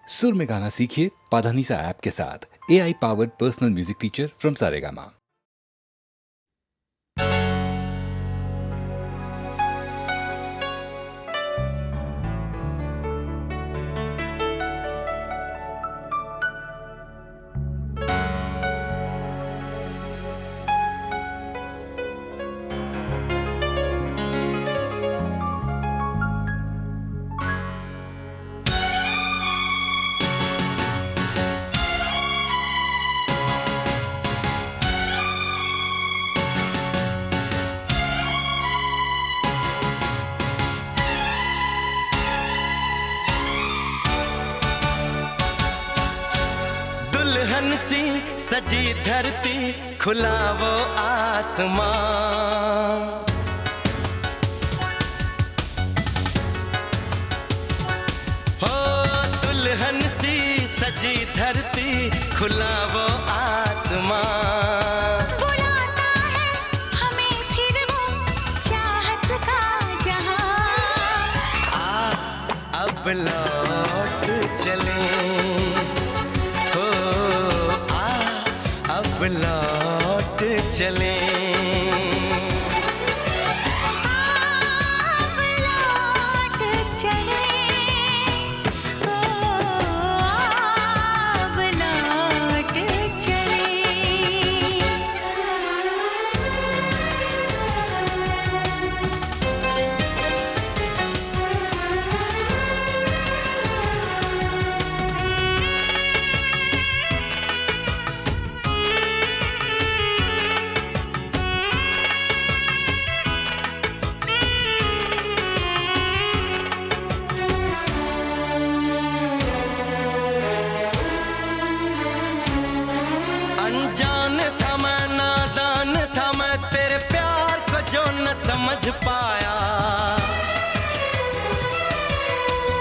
सुर में गाना सीखिए पाधानीसा ऐप के साथ। AI powered personal music teacher from Saregama. दुल्हन सी सजी धरती, खुला वो आसमां। हो दुल्हन सी सजी धरती, खुला वो आसमां। बुलाता है हमें फिर वो चाहत का जहां। अब लौट चले, अब लौट चले। अब लौट चले, अब लौट चले। अनजान था मैं, नादान था मैं, तेरे प्यार को जो न समझ पाया।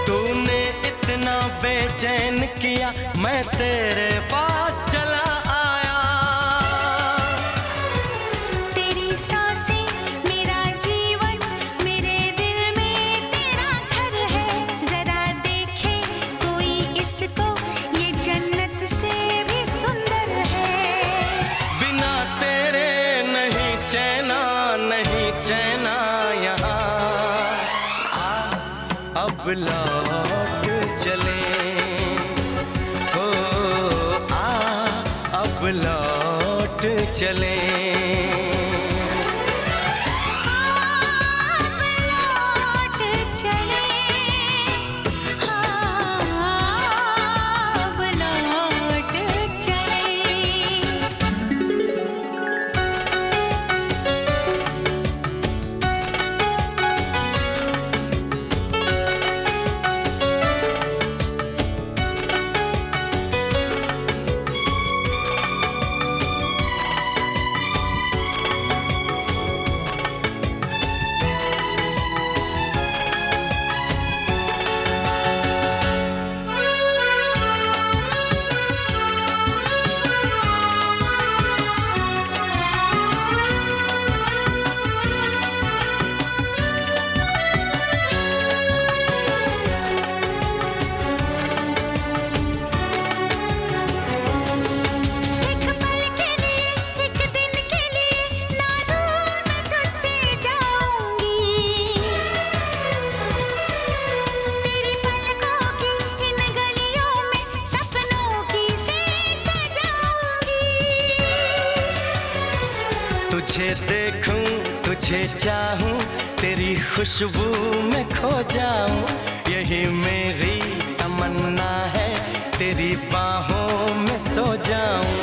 तूने इतना बेचैन किया, मैं तेरे पास चला आया। तेरी सांसें मेरा जीवन, मेरे दिल में तेरा घर है। जरा देखे कोई इसको, ये जन्नत से भी सुंदर है। बिना तेरे नहीं चैना, नहीं चैना यहाँ। अब लौट चले, हो अब लौट चले। अब लौट चले, अब लौट चले। एक पल के लिए, एक दिन के लिए, ना दूर मैं तुझसे जाऊंगी। तेरी पलकों की इन गलियों में सपनों की सैर सजाऊंगी। तुझे देखूं, तुझे चाहूं, तेरी खुशबू में खो जाऊं। यही मेरी तमन्ना है, तेरी बाहों में सो जाऊं।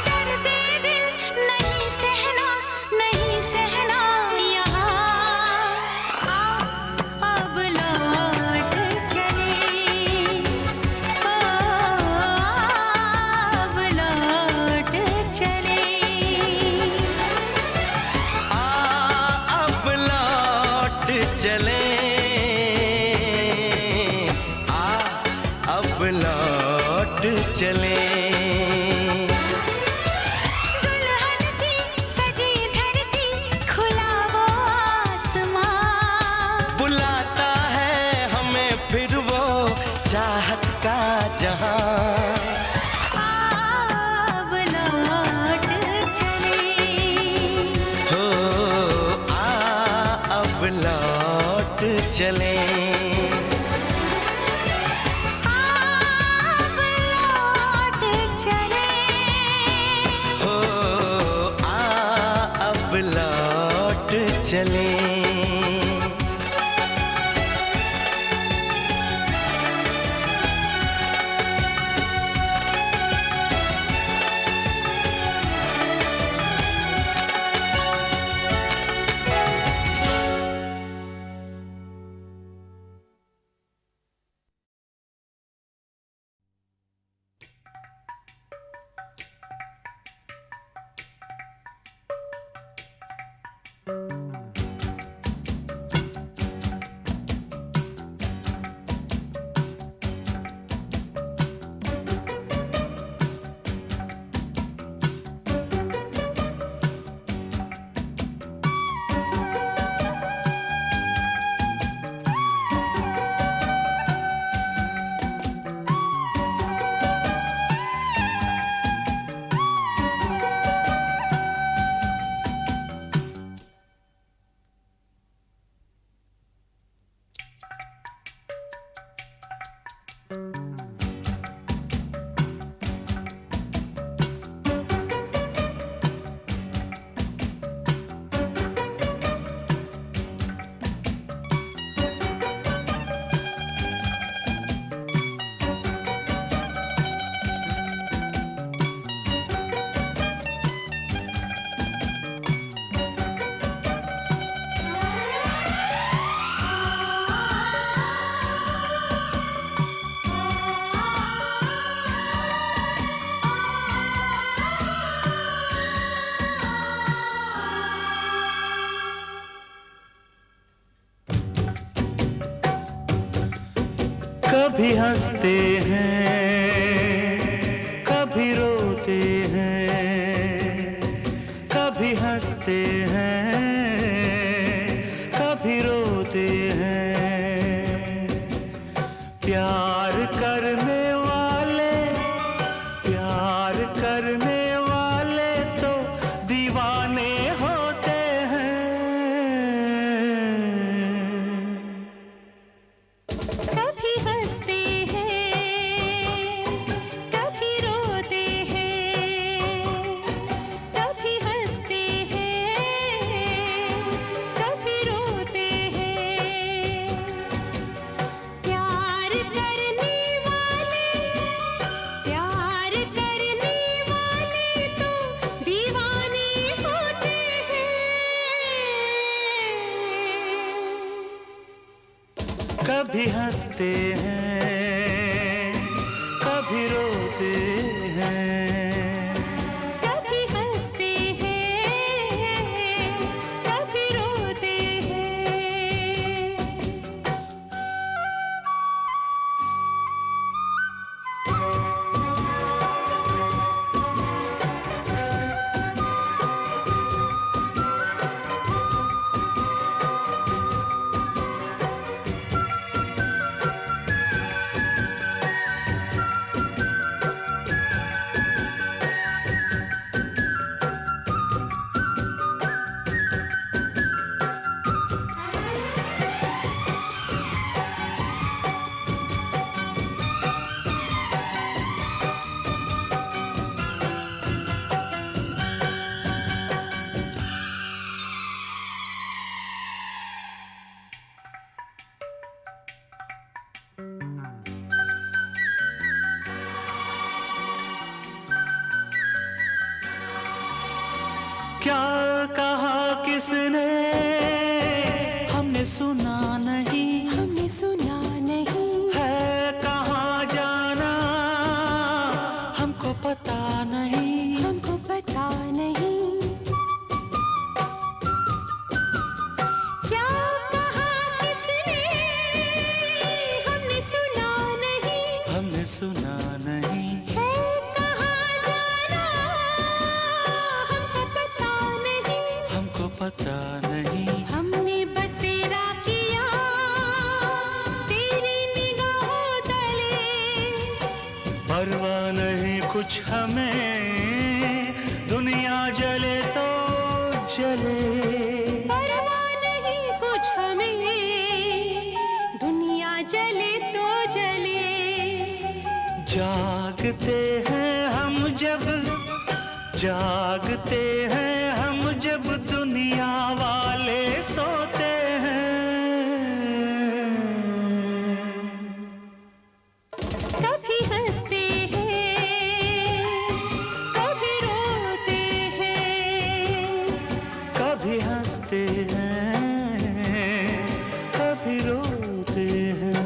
दर्द दिल नहीं सहना, नहीं सहना यहाँ। अब लौट चले, अब लौट चले। अब लौट चले, अब लौट चले। दुल्हन सी सजी धरती, खुला वो आसमां। बुलाता है हमें फिर वो चाहत चाहत का जहां अब लौट चले हो अब लौट चले अब लौट चले हो अब लौट चले कभी हंसते हैं कभी रोते हैं कभी हंसते हैं कभी रोते हैं प्यार करने वाले तो दीवाने होते हैं कभी हंसते हैं कभी रोते हैं कभी हंसते हैं कभी रोते हैं प्यार करने वाले तो दीवाने होते हैं कभी हंसते हैं कभी रोते हैं कभी हंसते हैं कभी रोते हैं क्या कहा किसने हमने सुना नहीं हमने सुना नहीं है कहाँ जाना हमको पता नहीं हमको पता नहीं क्या कहा किसने हमने सुना नहीं हमने सुना नहीं है कहाँ जाना हमको पता नहीं हमको पता नहीं हमने बसेरा किया तेरी निगाहों तले कुछ हमें, दुनिया जले तो जले। परवाह नहीं कुछ हमें, दुनिया जले तो जले। जागते हैं हम जब, जागते हैं हम जब दुनिया वाले सोते हैं। कभी हंसते हैं, कभी रोते हैं। कभी हंसते हैं, कभी रोते हैं।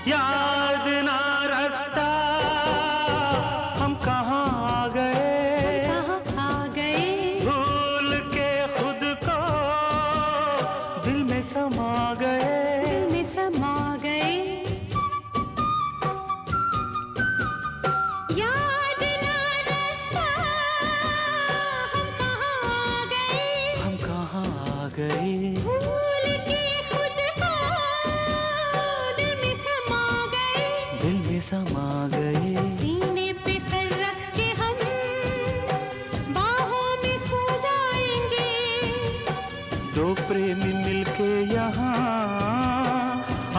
याद ना रास्ता हम कहाँ आ गए, कहाँ आ गए। भूल के खुद को दिल में समा गए। दिल में समा गए। याद ना रास्ता हम कहाँ आ गए, हम कहाँ आ गए। भूल के खुद को दिल में समा गए। दिल में समा गए। सीने पे सर रख के हम बाहों में सो जाएंगे। दो प्रेमी मिलके यहाँ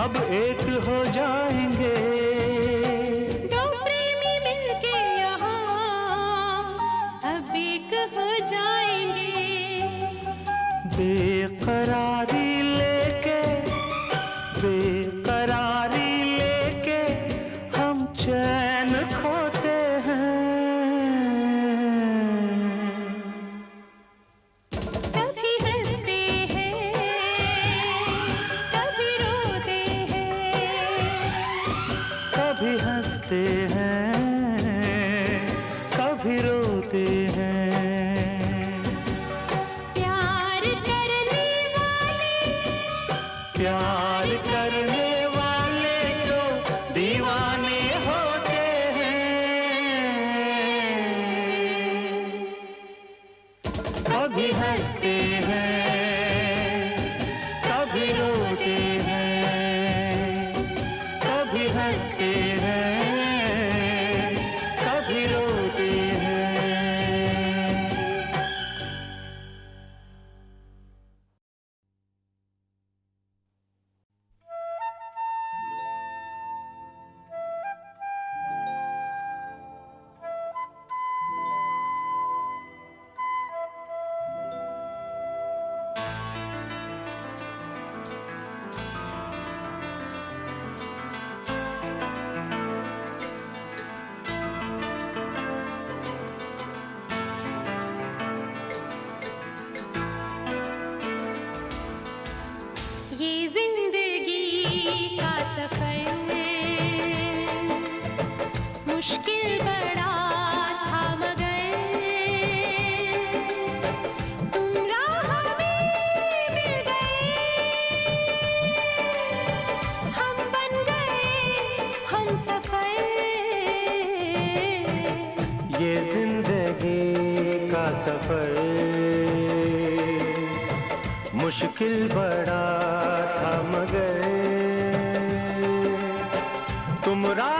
अब एक हो जाएंगे। दो प्रेमी मिलके यहाँ अब एक हो जाएंगे। बेकरारी लेके, बेकरारी लेके हम चैन खोते हैं। कभी हंसते हैं, कभी रोते हैं। कभी हंसते हैं, कभी रोते हैं। प्यार करने वाले, प्यार करने वाले तो दीवाने होते हैं। कभी हंसते हैं, कभी रोते हैं। कभी हंसते हैं, कभी रोते हैं। ये जिंदगी का सफर मुश्किल बड़ा था मगर तुम राह में मिल गए। हम बन गए हम सफर। ये जिंदगी का सफर मुश्किल बड़ा था मगर तुम राह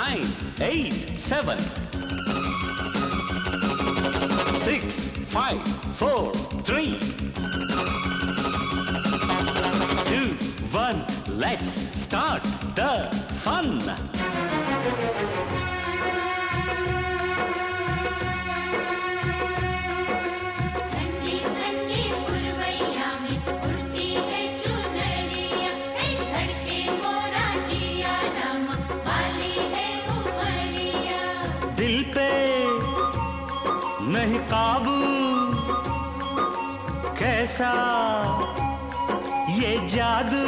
9, 8, 7, 6, 5, 4, 3, 2, 1. Let's start the fun. ठंडी ठंडी पुरवैया में उड़ती है चुनरिया, धड़के मोरा जिया रामा, वाली है उमरिया। दिल पे नहीं काबू, कैसा ये जादू।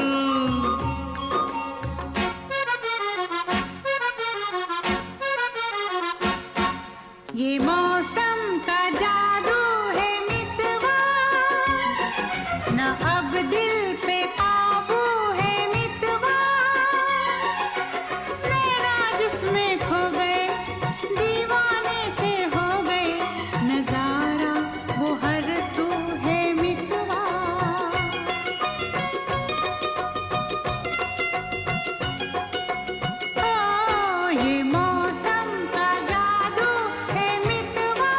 ये मौसम का जादू है मितवा, न अब दिल पे काबू है मितवा। नैना जिसमें खो गए, दीवाने से हो गए, नजारा वो हर सू है मितवा। ओ ये मौसम का जादू है मितवा।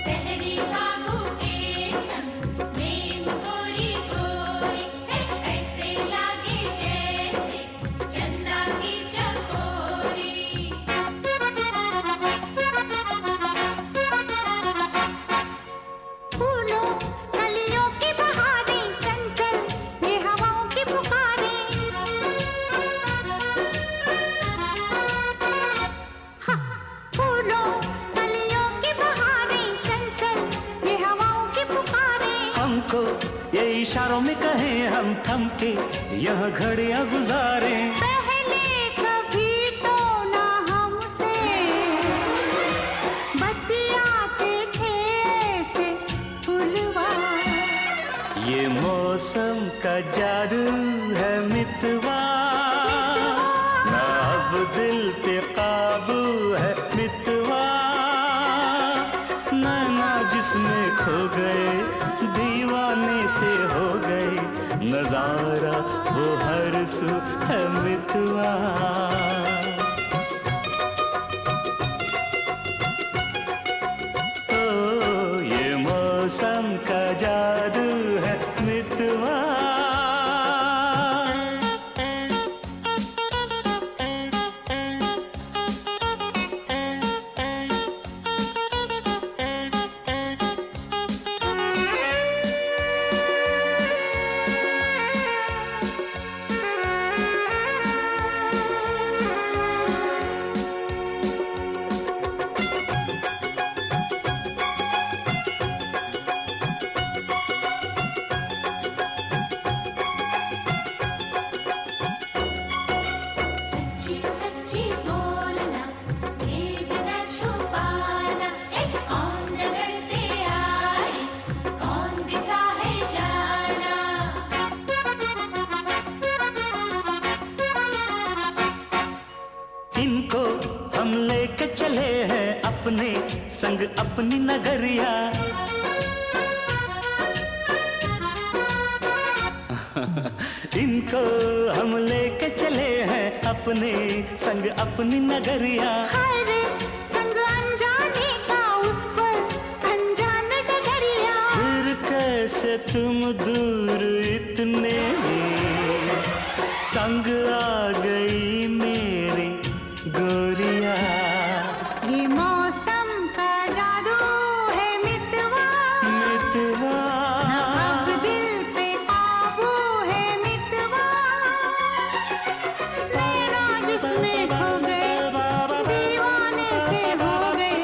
सहरी बाबू के संग प्रेम गोरी गोरी, ऐसे लागे जैसे चंदा की चकोरी। फूलों कलियों की बहारें चंचल, ये हवाओं की पुकारें। हाँ, फूलों कलियों की बहारें चंचल, ये हवाओं की पुकारें। हमको ये इशारों में कहें हम थम के यह घड़ियां गुजारें। पहले कभी तो ना हमसे बतियाते थे ऐसे फूलवा। ये मौसम का जादू है मितवा, ना अब दिल पे काबू है मितवा। नैना जिसमें खो गए, दीवाने से हो गए, नजारा वो हर सू है मितवा। ओ ये मौसम का जादू है मितवा। सच्ची सच्ची बोलना, भेद न छुपाना, कौन नगर से आए, कौन दिशा है जाना। इनको हम लेके चले हैं अपने संग अपनी नगरिया। इनको हम लेके चले हैं अपने संग अपनी नगरिया। हाय रे संग अनजाने का उस पर अनजान डगरिया। फिर कैसे तुम दूर इतने संग आ गई मेरी गोरिया। ये मौसम का जादू है मितवा, मितवा अब दिल पे काबू है मितवा। नैना जिसमें खो गए, दीवाने से हो गए,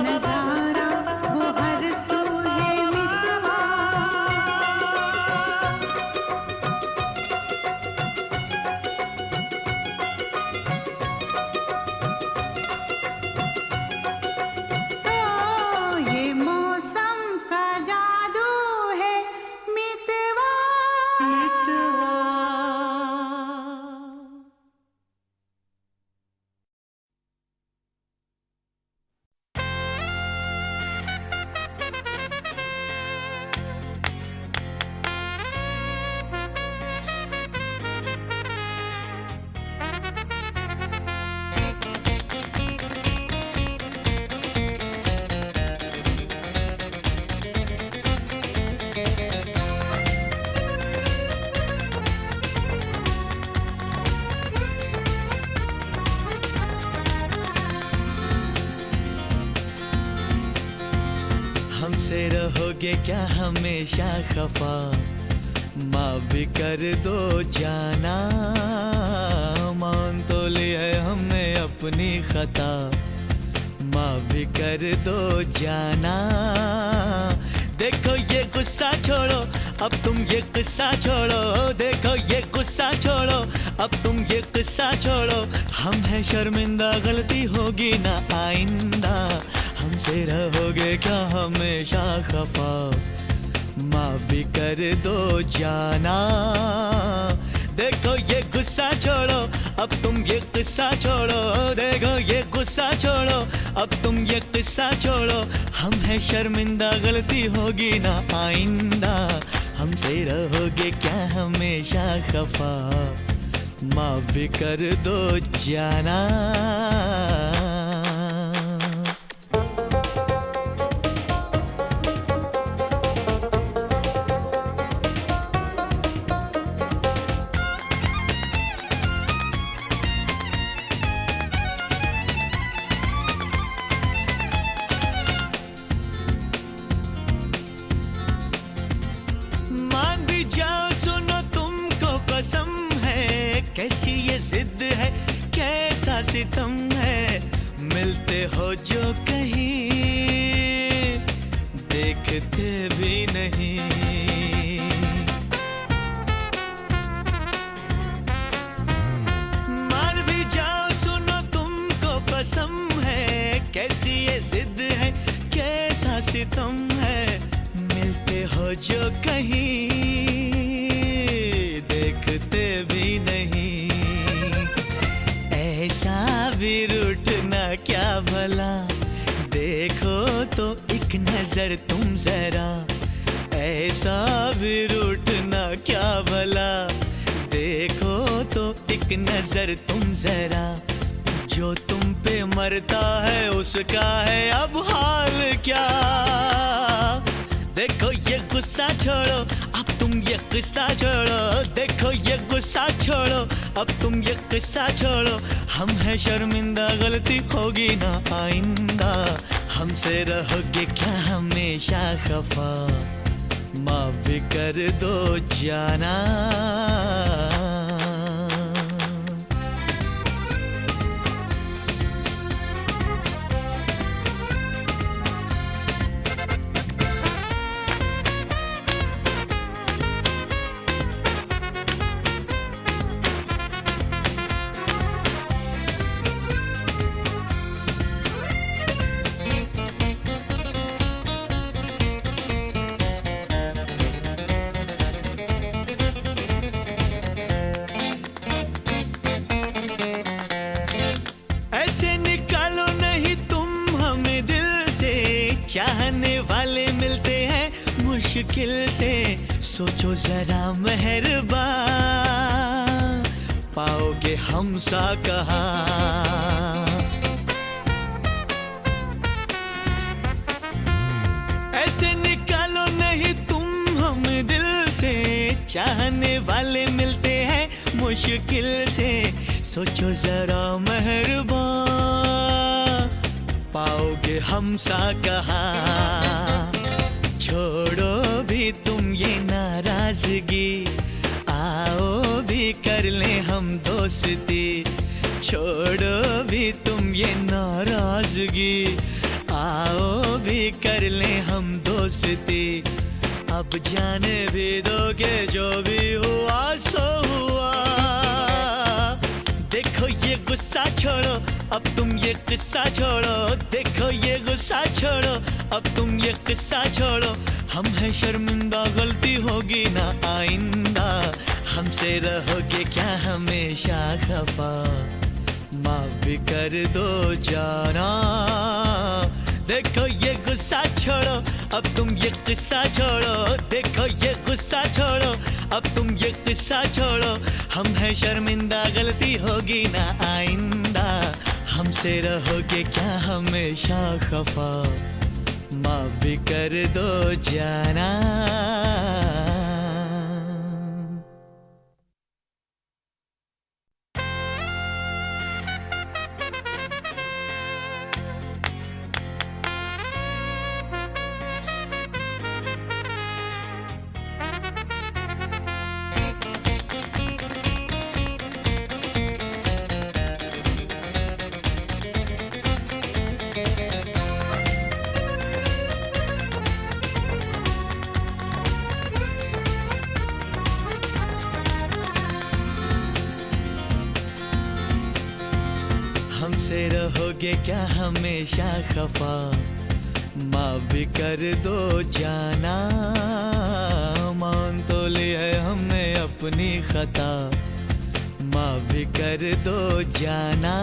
नजारा वो हर सू है मितवा। हमसे रहोगे क्या हमेशा खफा, माफ भी कर दो जाना, मान तो लिया है हमने अपनी खता, माफ भी कर दो जाना। देखो ये गुस्सा छोड़ो, अब तुम ये गुस्सा छोड़ो, देखो ये गुस्सा छोड़ो, अब तुम ये गुस्सा छोड़ो। हम हैं शर्मिंदा, गलती होगी ना आइंदा, हमसे रहोगे क्या हमेशा खफा, माफ भी कर दो जाना। देखो ये गुस्सा छोड़ो, अब तुम ये गुस्सा छोड़ो, देखो ये गुस्सा छोड़ो, अब तुम ये गुस्सा छोड़ो। हम हैं शर्मिंदा, गलती होगी ना आइंदा, हमसे रहोगे क्या हमेशा खफा, माफ भी कर दो जाना। मान भी जाओ, सुनो तुमको कसम है, कैसी ये जिद है, कैसा सितम है। मिलते हो जो कहीं, देखते भी नहीं। मान भी जाओ, सुनो तुमको कसम है, कैसी ये जिद है, कैसा सितम है। मिलते हो जो कहीं, देखते भी नहीं। ऐसा भी रूठना क्या भला, देखो तो एक नजर तुम जरा। ऐसा भी रूठना क्या भला, देखो तो एक नजर तुम जरा। जो तुम पे मरता है उसका है अब हाल क्या। देखो ये गुस्सा छोड़ो, अब तुम ये गुस्सा छोड़ो, देखो ये गुस्सा छोड़ो, अब तुम ये गुस्सा छोड़ो। हम हैं शर्मिंदा, गलती होगी ना आइंदा, हमसे रहोगे क्या हमेशा खफा, माफ भी कर दो जाना। ऐसे निकालो नहीं तुम हमें दिल से, चाहने वाले मिलते हैं मुश्किल से। सोचो जरा मेहरबान, पाओगे हम सा कहा। ऐसे निकालो नहीं तुम हमें दिल से, चाहने वाले मिलते हैं मुश्किल से। सोचो जरा मेहरबान, पाओगे हम सा कहा। छोड़ो भी तुम ये नाराजगी, आओ भी कर ले हम दोस्ती। छोड़ो भी तुम ये नाराजगी, आओ भी कर ले हम दोस्ती। अब जाने भी दोगे जो भी हुआ सो हुआ। देखो ये गुस्सा छोड़ो, अब तुम ये गुस्सा छोड़ो, देखो ये गुस्सा छोड़ो, अब तुम ये गुस्सा छोड़ो। हम हैं शर्मिंदा, गलती होगी ना आइंदा, हमसे रहोगे क्या हमेशा खफा, माफ भी कर दो जाना। देखो ये गुस्सा छोड़ो, अब तुम ये गुस्सा छोड़ो, देखो ये गुस्सा छोड़ो, अब तुम ये गुस्सा छोड़ो। हम हैं शर्मिंदा, गलती होगी ना आइंदा, हमसे रहोगे क्या हमेशा खफा, माफ भी कर दो जाना। हमसे रहोगे क्या हमेशा खफा, माफ भी कर दो जाना, मान तो ली है हमने अपनी खता, माफ भी कर दो जाना।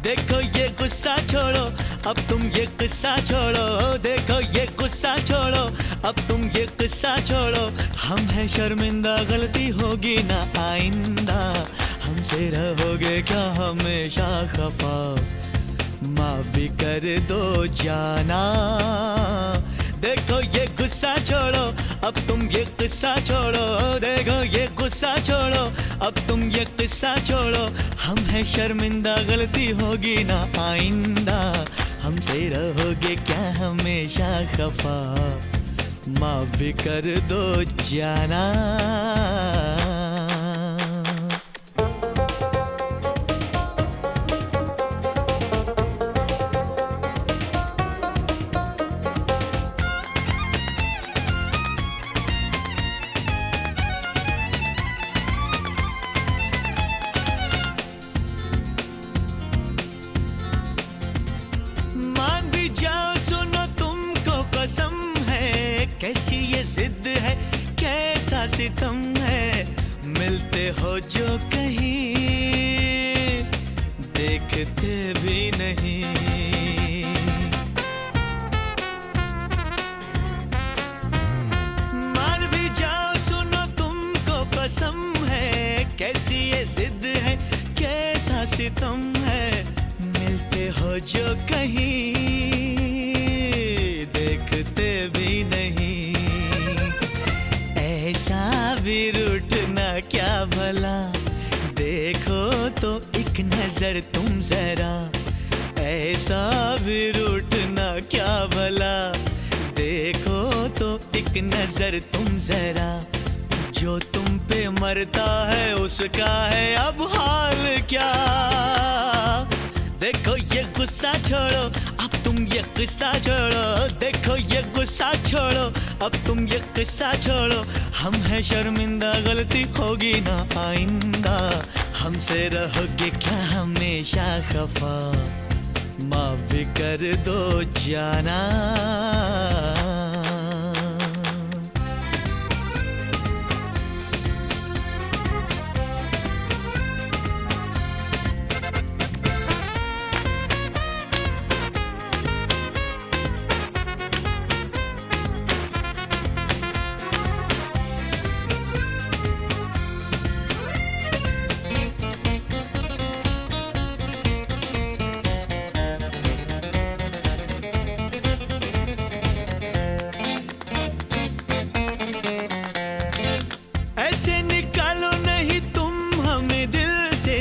देखो ये गुस्सा छोड़ो, अब तुम ये गुस्सा छोड़ो, देखो ये गुस्सा छोड़ो, अब तुम ये गुस्सा छोड़ो। हम हैं शर्मिंदा, गलती होगी ना आइंदा, हमसे रहोगे क्या हमेशा खफा, माफ भी कर दो जाना। देखो ये गुस्सा छोड़ो, अब तुम ये गुस्सा छोड़ो, देखो ये गुस्सा छोड़ो, अब तुम ये गुस्सा छोड़ो। हम हैं शर्मिंदा, गलती होगी ना आइंदा, हमसे रहोगे क्या हमेशा खफा, माफ भी कर दो जाना। मान भी जाओ, सुनो तुमको कसम है, कैसी ये जिद है, कैसा सितम है, मिलते हो जो कहीं देखते भी नहीं। मान भी जाओ, सुनो तुमको कसम है, कैसी ये जिद है, कैसा सितम है, मिलते हो जो कहीं देखते भी नहीं। ऐसा भी रूठना क्या भला, देखो तो एक नजर तुम जरा, ऐसा भी रूठना क्या भला, देखो तो एक नजर तुम जरा। जो तुम पे मरता है उसका है अब हाल क्या, देखो ये गुस्सा छोड़ो, अब तुम ये गुस्सा छोड़ो, देखो ये गुस्सा छोड़ो, अब तुम ये गुस्सा छोड़ो। हम हैं शर्मिंदा, गलती होगी ना आइंदा, हमसे रहोगे क्या हमेशा खफा, माफ भी कर दो जाना। ऐसे निकालो नहीं तुम हमें दिल से,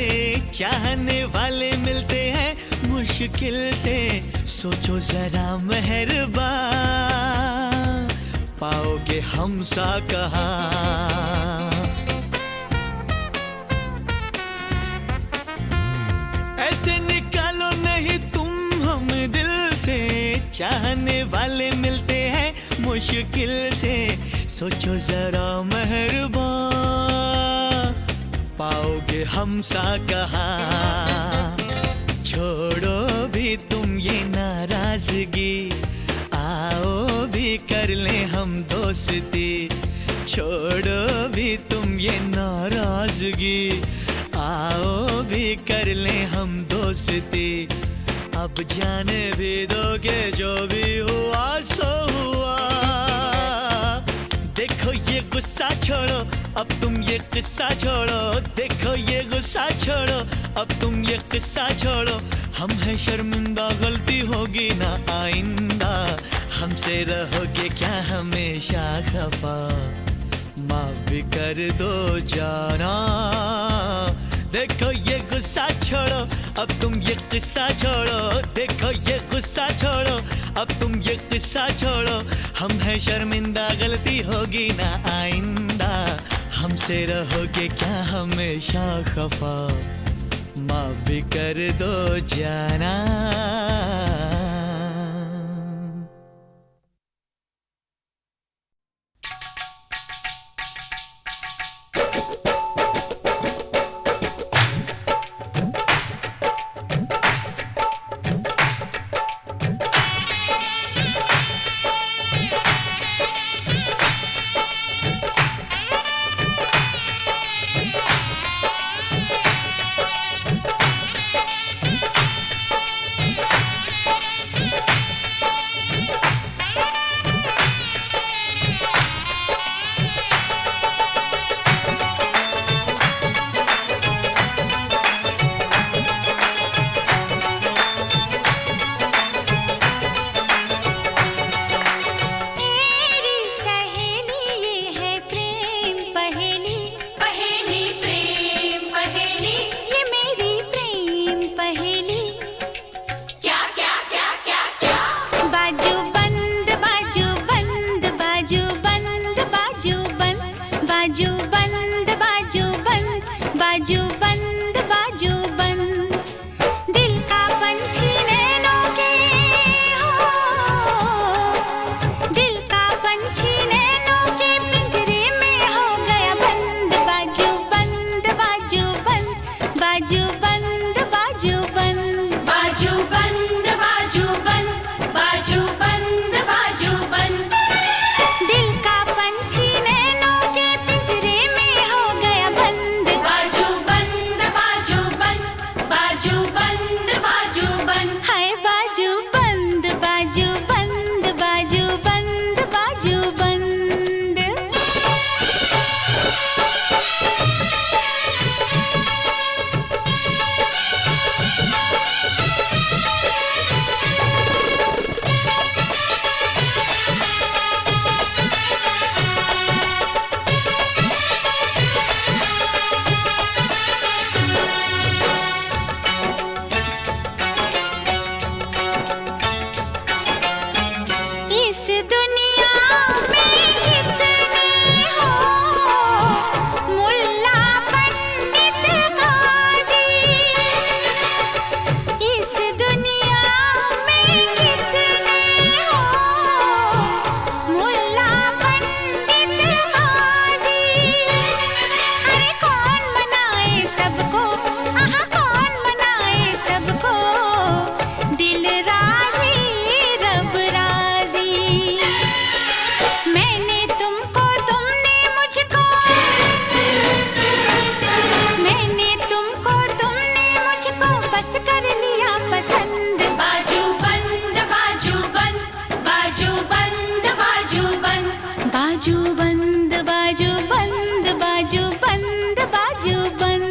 चाहने वाले मिलते हैं मुश्किल से, सोचो जरा मेहरबान, पाओगे हम सा कहा। ऐसे निकालो नहीं तुम हमें दिल से, चाहने वाले मिलते हैं मुश्किल से, सोचो जरा मेहरबान, पाओगे हम सा कहा। छोड़ो भी तुम ये नाराजगी, आओ भी कर ले हम दोस्ती, छोड़ो भी तुम ये नाराजगी, आओ भी कर ले हम दोस्ती। अब जाने भी दोगे जो भी हुआ सो हुआ, देखो ये गुस्सा छोड़ो, अब तुम ये गुस्सा छोड़ो, देखो ये गुस्सा छोड़ो, अब तुम ये गुस्सा छोड़ो। हम हैं शर्मिंदा, गलती होगी ना आइंदा, हमसे रहोगे क्या हमेशा खफा, माफ भी कर दो जाना। देखो ये गुस्सा छोड़ो, अब तुम ये गुस्सा छोड़ो, देखो ये गुस्सा छोड़ो, अब तुम ये गुस्सा छोड़ो। हम हैं शर्मिंदा, गलती होगी ना आइंदा, हमसे रहोगे क्या हमेशा खफा, माफ भी कर दो जाना। बाजू बंद बाजू बंद बाजू बंद बाजू बंद दिल का पंछी नैनों के हो दिल का पंछी नैनों के पिंजरे में हो गया बंद बाजू बंद बाजू बंद बाजू बंद बाजू बंद बाजू बंद बाजू बंद बाजू बंद बाजू बंद दिल का पंछी नैनों के पिंजरे में हो गया बंद बाजू बंद बाजू बंद बाजू बंद बाजू बंद हाय बाजू बंद बाजू बंद बाजू बंद बाजू बंद इस दुनिया में कितने हो मुल्ला पंडित गाजी इस दुनिया में कितने हो मुल्ला पंडित गाजी अरे कौन मनाए सबको आहा कौन मनाए सबको दिल राजी रब राजी मैंने तुमको तुमने मुझको मैंने तुमको तुमने मुझको बस कर लिया पसंद बाजू बंद बाजू बंद बाजू बंद बाजू बंद बाजू बंद बाजू बंद बाजू बंद बाजू बंद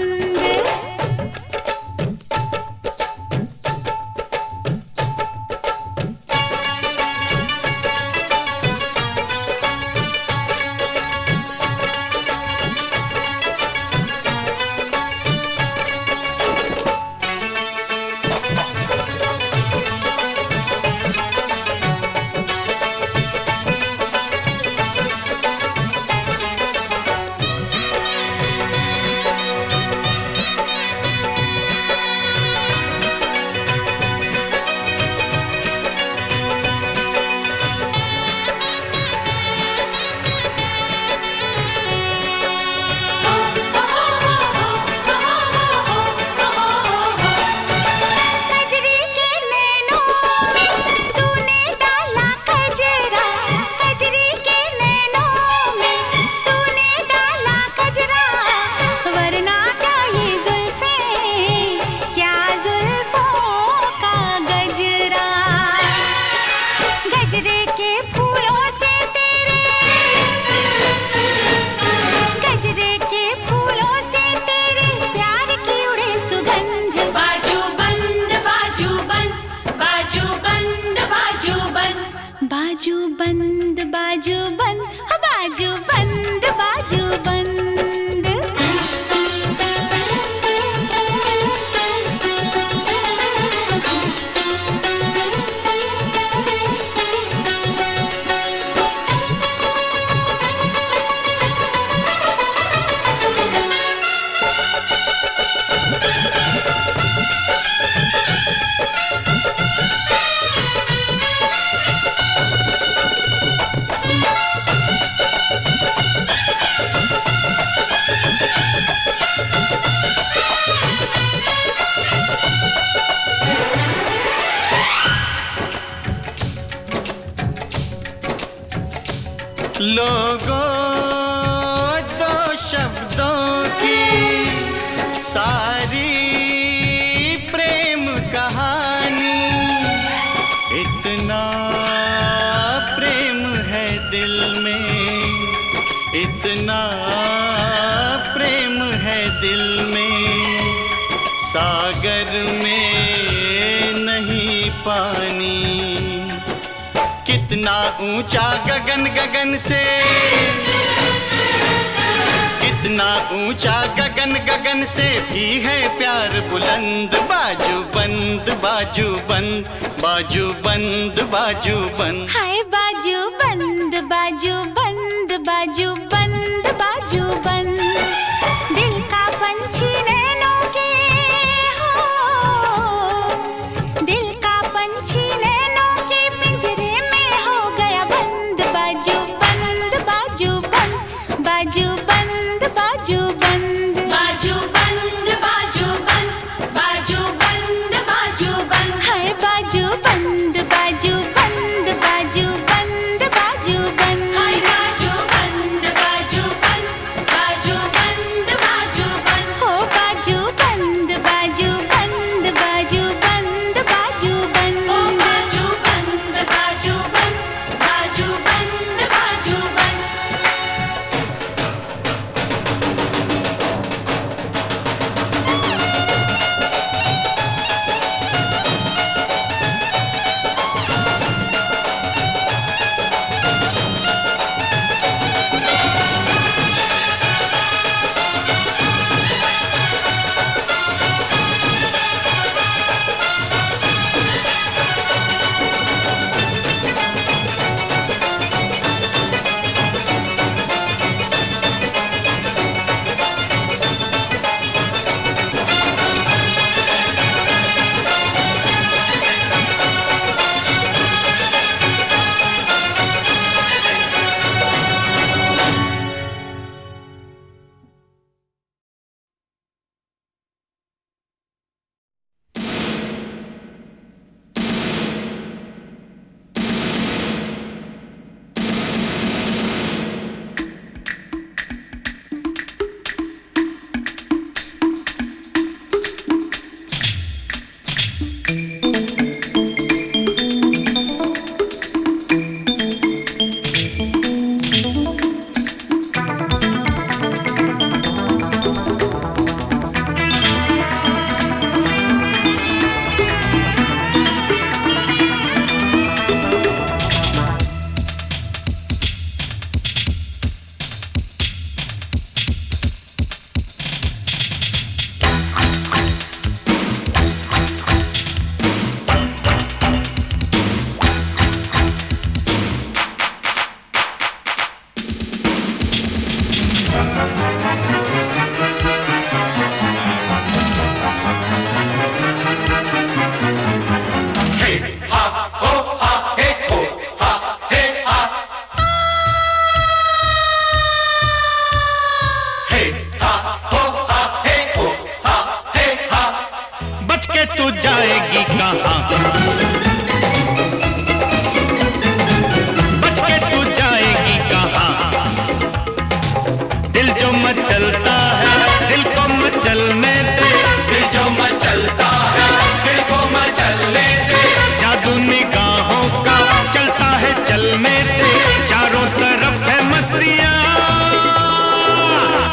कजरी के नैनों में तूने डाला कजरा कजरी के नैनों में तूने डाला कजरा वरना क्या ये जुल्फें क्या जुल्फों का गजरा गजरे के फूलों से तेरे गजरे के फूलों से तेरे प्यार की उड़े सुगंध बाजू बंद बाजू बंद बाजू बंद बाजू बंद बाजू बंद बाजू बंद बाजू बंद बाजू बंद लोगों दो शब्दों की सारी प्रेम कहानी इतना प्रेम है दिल में इतना प्रेम है दिल में सागर में नहीं पानी कितना ऊंचा गगन गगन से कितना ऊंचा गगन गगन से भी है प्यार बुलंद बाजू बंद बाजू बंद बाजू बंद बाजू बंद हाय बाजू बंद बाजू बंद बाजू बंद बाजू बाजू बंद, दिल का पंछी नैनों के हो, दिल का पंछी नैनों के पिंजरे में हो गया बंद। बाजू बंद, बाजू बंद, बाजू बंद, बाजू बंद, बाजू बंद, बाजू बंद, बाजू बंद, बाजू बंद, हाय बाजू बंद, बाजू बंद, बाजू बंद, बाजू बंद, हाय बाजू बंद, बाजू बंद, बाजू बंद, बाजू बंद, हो बाजू बंद, बाजू बंद, बाजू बंद, बाजू बंद, हो बाजू बंद, बाजू बंद, बाजू बंद, बाजू बंद। जाएगी कहाँ, बच के तू जाएगी कहाँ। दिल जो मचलता है दिल को मचलने दे, दिल जो मचलता है दिल को मचलने दे। जादू निगाहों का चलता है चलने दे, चारों तरफ है मस्तियाँ।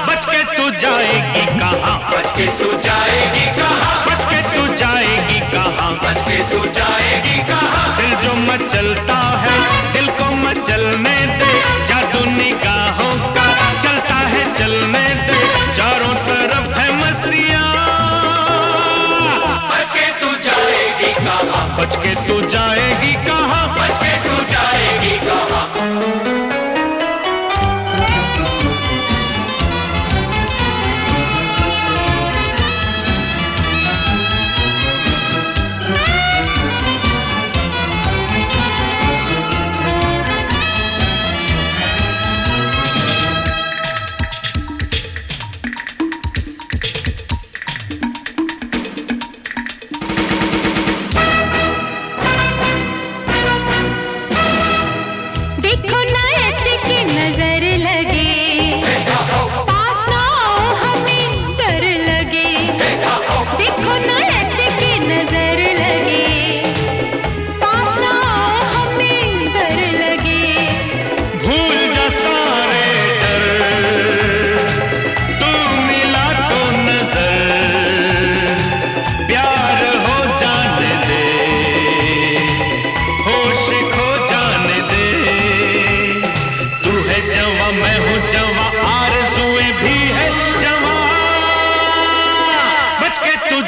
बच के तू जाएगी कहाँ, बच के तू जाएगी कहाँ, बच के तू जाएगी कहाँ, बच के तू जाएगी कहाँ। दिल जो मचलता है दिल को मचलने दे, जादू निगाहों का चलता है चलने दे, चारों तरफ है मस्तियाँ। बच के तू जाएगी कहाँ, बच के तू जाएगी कहाँ, बच के तू जाएगी कहाँ।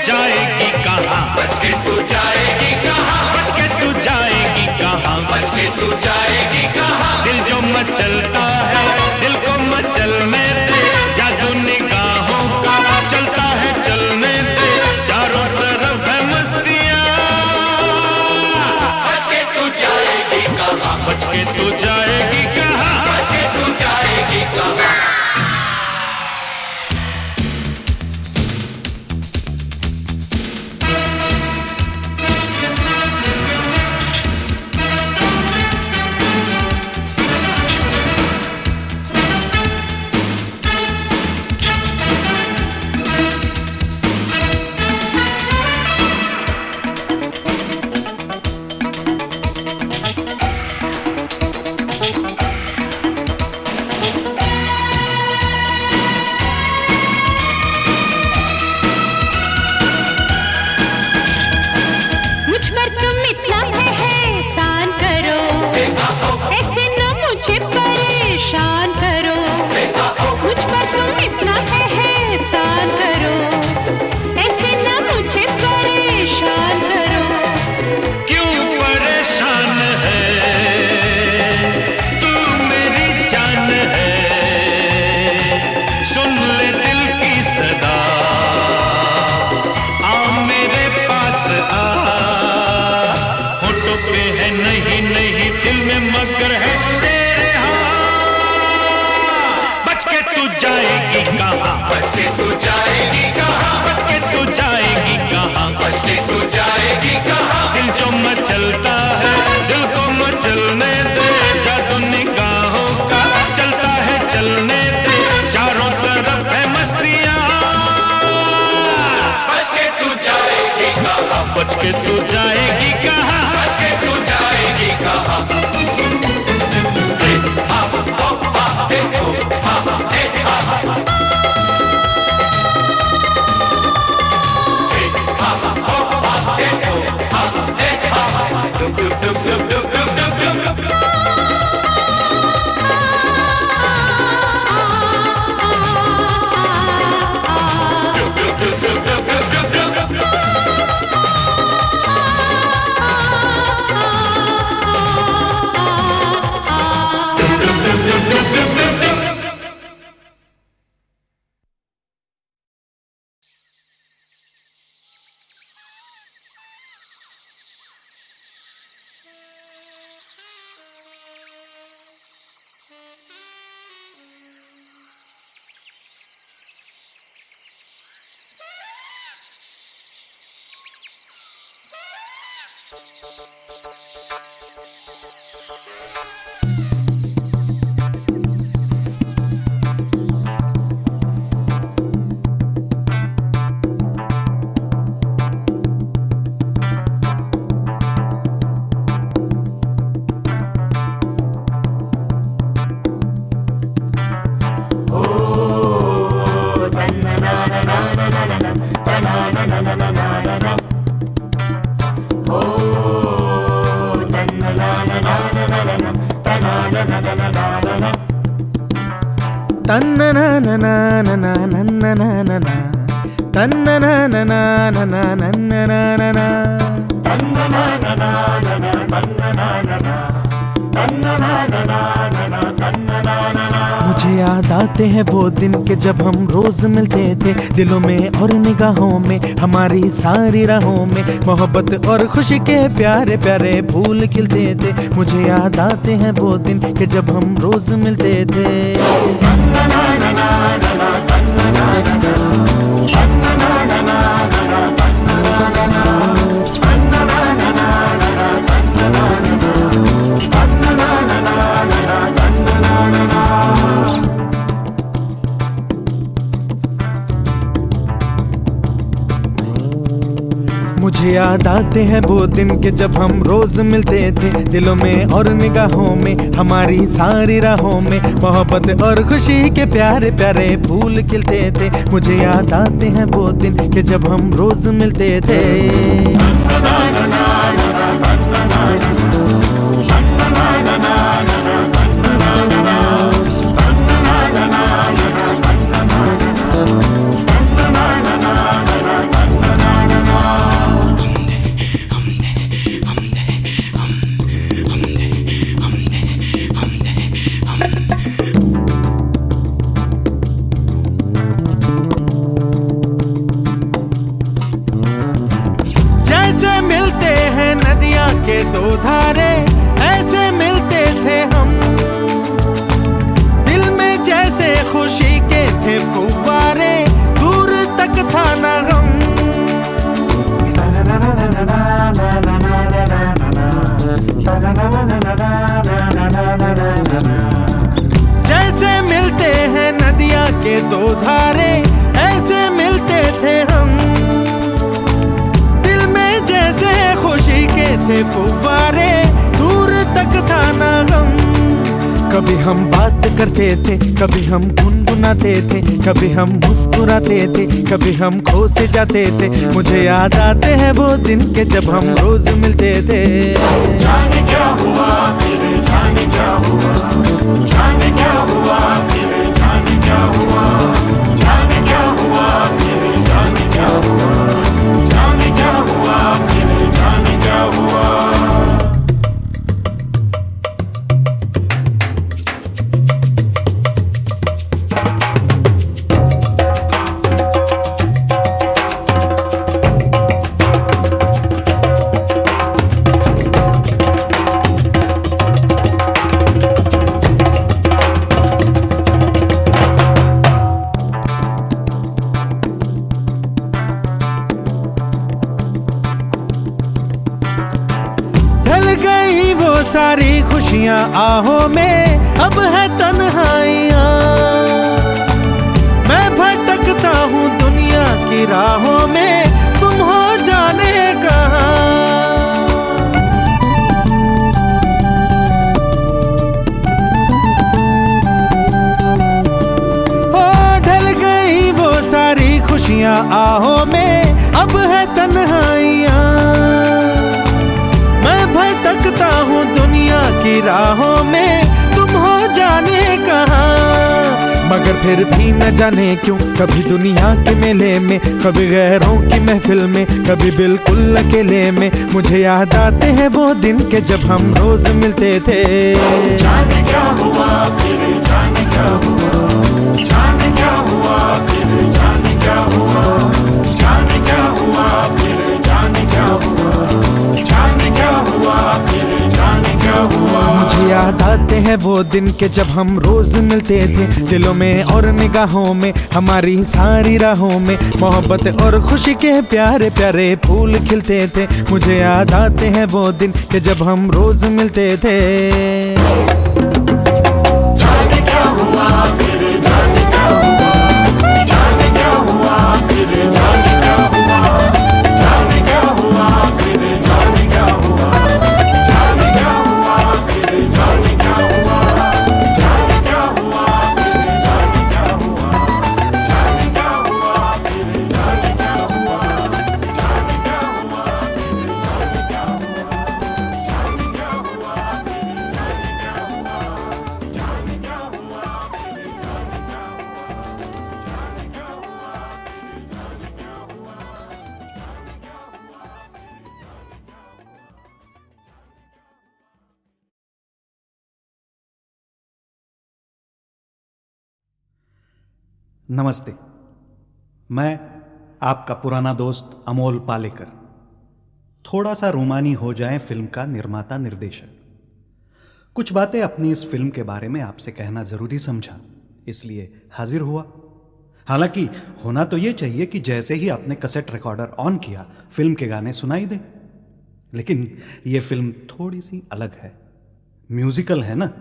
जाएगी कहाँ, बच के तू जाएगी कहाँ, बच के तू जाएगी कहाँ, बच के तू जाएगी कहाँ। दिल जो मचलता है दिल को मचलने दे, तू जाएगी कहाँ, बच के तू जाएगी कहाँ, बच के तू जाएगी कहाँ, बच के तू जाएगी कहाँ। दिल जो मचलता है दिल को मचलने दे, जादू निगाहों का चलता है चलने दे, चारों तरफ है मस्तियाँ। बच के तू जाएगी कहाँ, बच के तू जाएगी कहाँ, बच के तू जाएगी कहाँ। मुझे याद आते हैं वो दिन के जब हम रोज मिलते थे, दिलों में और निगाहों में हमारी सारी राहों में मोहब्बत और खुशी के प्यारे प्यारे फूल खिलते थे। मुझे याद आते हैं वो दिन के जब हम रोज मिलते थे। मुझे याद आते हैं वो दिन के जब हम रोज मिलते थे, दिलों में और निगाहों में हमारी सारी राहों में मोहब्बत और खुशी के प्यारे प्यारे फूल खिलते थे। मुझे याद आते हैं वो दिन के जब हम रोज मिलते थे। दो धारे ऐसे मिलते थे हम, दिल में जैसे खुशी के थे फुव्वारे, दूर तक था ना गम। जैसे मिलते हैं नदिया के दो धारे ऐसे मिलते थे हम, दिल में जैसे खुशी के थे फुव्वारे, दूर तक था ना गम। कभी हम बात करते थे, कभी हम गुनगुनाते थे, कभी हम मुस्कुराते थे, कभी हम खो से जाते थे। मुझे याद आते हैं वो दिन के जब हम रोज मिलते थे। जाने क्या हुआ फिर, जाने क्या हुआ, जाने क्या हुआ फिर, जाने क्या हुआ, जाने क्या हुआ फिर, जाने क्या हुआ, जाने क्या हुआ फिर, जाने क्या हुआ। खुशियाँ आहों में, अब है तन्हाइयाँ। मैं भटकता हूँ दुनिया की राहों में, तुम हो जाने कहाँ। सारी खुशियाँ आहों में, अब है तन्हाइयाँ। मैं भटकता हूँ दुनिया की राहों में, तुम हो जाने कहाँ। मगर फिर भी न जाने क्यों, कभी दुनिया के मेले में, कभी गैरों की महफिल में, कभी बिल्कुल अकेले में, मुझे याद आते हैं वो दिन के जब हम रोज मिलते थे। जाने क्या हुआ फिर, जाने क्या हुआ, जाने क्या हुआ फिर, जाने क्या हुआ, जाने क्या हुआ फिर, जाने क्या हुआ, जाने क्या हुआ फिर, जाने क्या हुआ। मुझे याद आते हैं वो दिन के जब हम रोज मिलते थे, दिलों में और निगाहों में, हमारी सारी राहों में मोहब्बत और खुशी के प्यारे प्यारे फूल खिलते थे। मुझे याद आते हैं वो दिन के जब हम रोज मिलते थे। जाने क्या हुआ फिर, जाने क्या हुआ, जाने क्या हुआ फिर, जाने क्या हुआ, जाने क्या हुआ फिर, जाने क्या हुआ, जाने क्या हुआ फिर, जाने क्या हुआ, जाने क्या हुआ फिर, जाने क्या हुआ, जाने क्या हुआ फिर, जाने क्या हुआ, जाने क्या हुआ फिर, जाने क्या हुआ, जाने क्या हुआ फिर, जाने क्या हुआ, जाने क्या हुआ फिर, जाने क्या नमस्ते, मैं आपका पुराना दोस्त अमोल पालेकर, थोड़ा सा रूमानी हो जाए फिल्म का निर्माता निर्देशक। कुछ बातें अपनी इस फिल्म के बारे में आपसे कहना जरूरी समझा, इसलिए हाजिर हुआ। हालांकि होना तो ये चाहिए कि जैसे ही आपने कैसेट रिकॉर्डर ऑन किया फिल्म के गाने सुनाई दे, लेकिन ये फिल्म थोड़ी सी अलग है, म्यूजिकल है ना।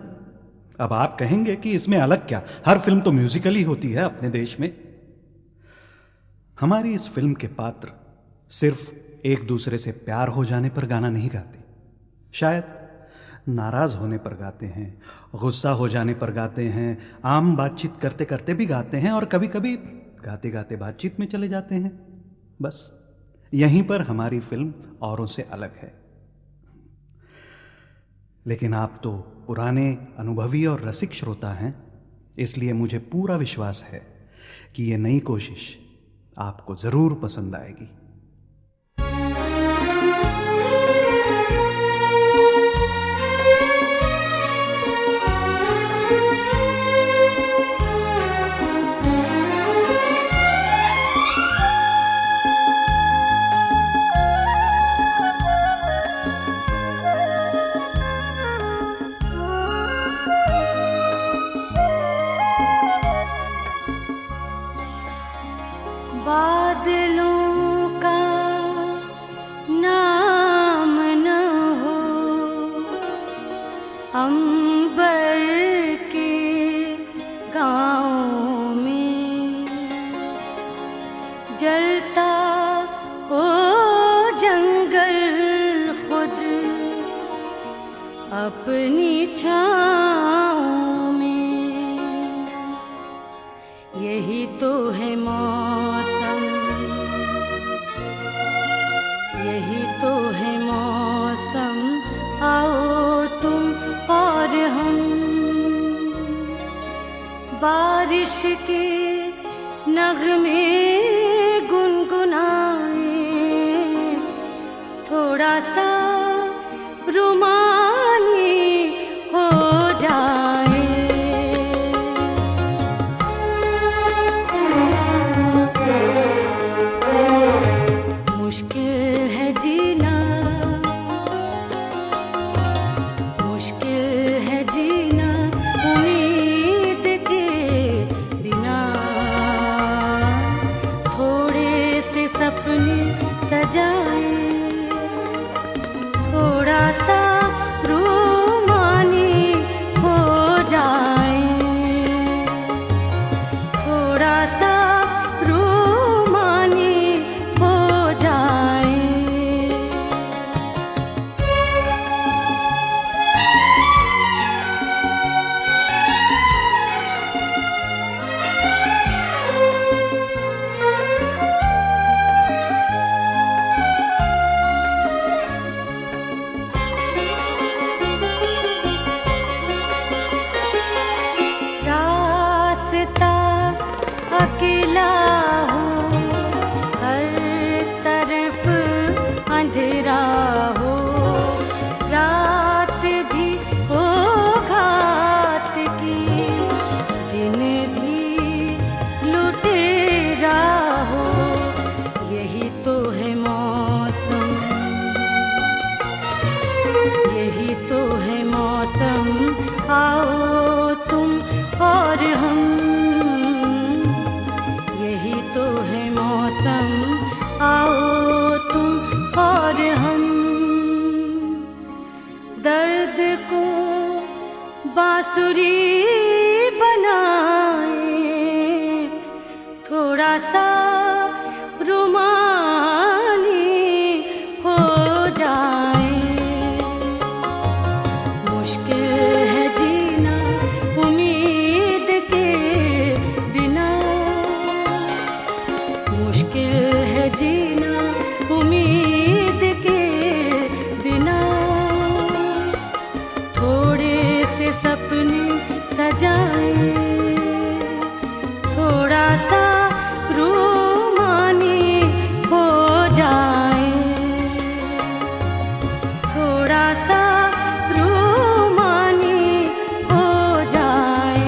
अब आप कहेंगे कि इसमें अलग क्या, हर फिल्म तो म्यूजिकल ही होती है अपने देश में। हमारी इस फिल्म के पात्र सिर्फ एक दूसरे से प्यार हो जाने पर गाना नहीं गाते, शायद नाराज होने पर गाते हैं, गुस्सा हो जाने पर गाते हैं, आम बातचीत करते करते भी गाते हैं, और कभी कभी गाते गाते बातचीत में चले जाते हैं। बस यहीं पर हमारी फिल्म औरों से अलग है। लेकिन आप तो पुराने अनुभवी और रसिक श्रोता हैं, इसलिए मुझे पूरा विश्वास है कि ये नई कोशिश आपको जरूर पसंद आएगी। बादलों का नाम न हो, अंबर के गाँव में जलता हो जंगल खुद अपनी छाँव में। यही तो है मौसम, यही तो है मौसम, आओ तुम और हम बारिश के नगमे गुनगुनाए, थोड़ा सा रुमानी हो जाए। मुश्किल है जीना, मुश्किल है जीना उम्मीद के बिना। थोड़ा सा रुमानी हो जाए। मुश्किल है जीना उम्मीद के बिना, मुश्किल है जीना उम्मीद के बिना। थोड़े से सपने सजाए, थोड़ा सा रूमानी हो जाए, थोड़ा सा रूमानी हो जाए।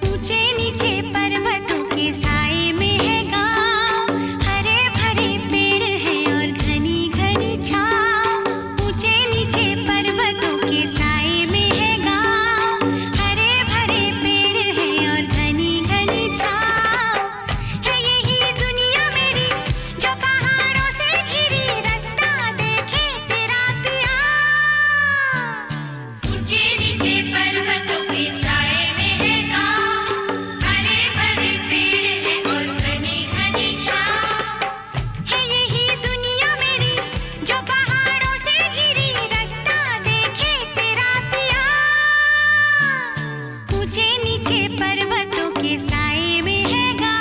ऊंचे नीचे पर्वतों के साए में है गाँव, हरे भरे पेड़ हैं और घनी घनी छाँव। ऊंचे नीचे पर्वतों के साए में है गाँव, हरे भरे पेड़ हैं और घनी घनी छाँव। है यही दुनिया मेरी जो पहाड़ों से घिरी, रास्ता देखे तेरा पिया। ऊंचे नीचे पर्वतों के साए में है गाँव, हरे भरे पेड़ हैं और घनी घनी छाँव। है यही दुनिया मेरी जो पहाड़ों से घिरी, रास्ता देखे तेरा पिया। ऊंचे नीचे पर्वतों के साए में है गाँव।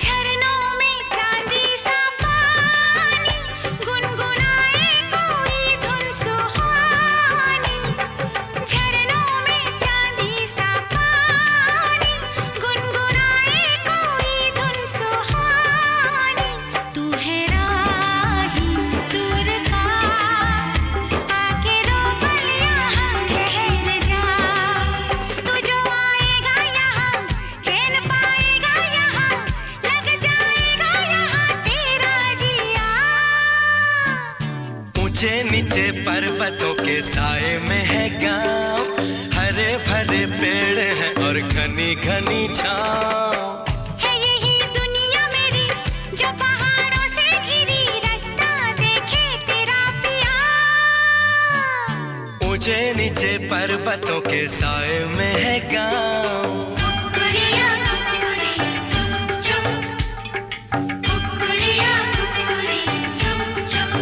झरनों में चांदी सा पानी, गुनगुनाए कोई धुन सुहानी। झरनों में चांदी सा पानी, गुनगुनाए कोई धुन सुहानी। तू है राही दूर का, आके रोक यहाँ ठहर जा। तू जो आएगा यहाँ चैन पाएगा, यहाँ लग जाएगा यहाँ तेरा जिया। ऊंचे नीचे पर्वतों के साए में है गाँव, हरे भरे पेड़ हैं और घनी घनी छाँव। है यही दुनिया मेरी जो पहाड़ों से घिरी, रास्ता देखे तेरा पिया। ऊंचे नीचे पर्वतों के साए में है गाँव। कुकुरिया कुकुरी चुप चुप, कुकुरिया कुकुरी चुप चुप।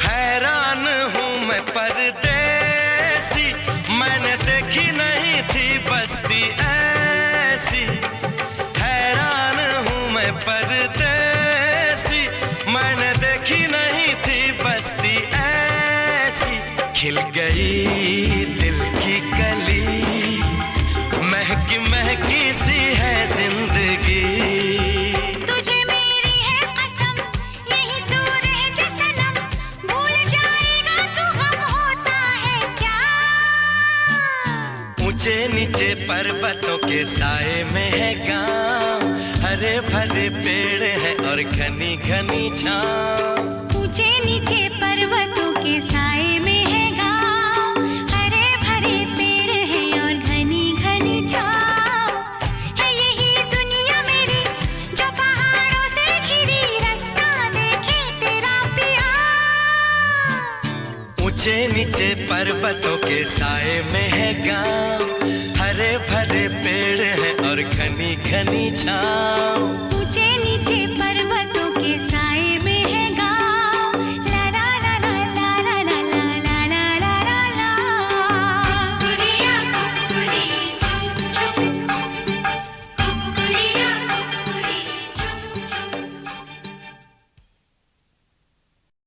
हैरान हूँ मैं परदेसी, मैंने देखी नहीं थी बस्ती ऐसी। हैरान हूँ मैं परदेसी, मैंने देखी नहीं थी बस्ती ऐसी। खिल गई दिल की कली, महकी महकी सी है जिंदगी। तुझे मेरी है कसम, यही तू रह जा सनम। भूल जाएगा तू गम होता है क्या। ऊंचे नीचे पर्वतों के साए में है गांव, हरे भरे पेड़ हैं और घनी घनी छांव। ऊंचे नीचे पर्वतों के साए में है गांव, हरे भरे पेड़ हैं और घनी घनी छांव। है यही दुनिया मेरी जो पहाड़ों से घिरी, रास्ता देखे तेरा पिया। ऊंचे नीचे पर्वतों के साए में है गांव, हरे भरे पेड़ हैं और घनी घनी छांव। ऊंचे नीचे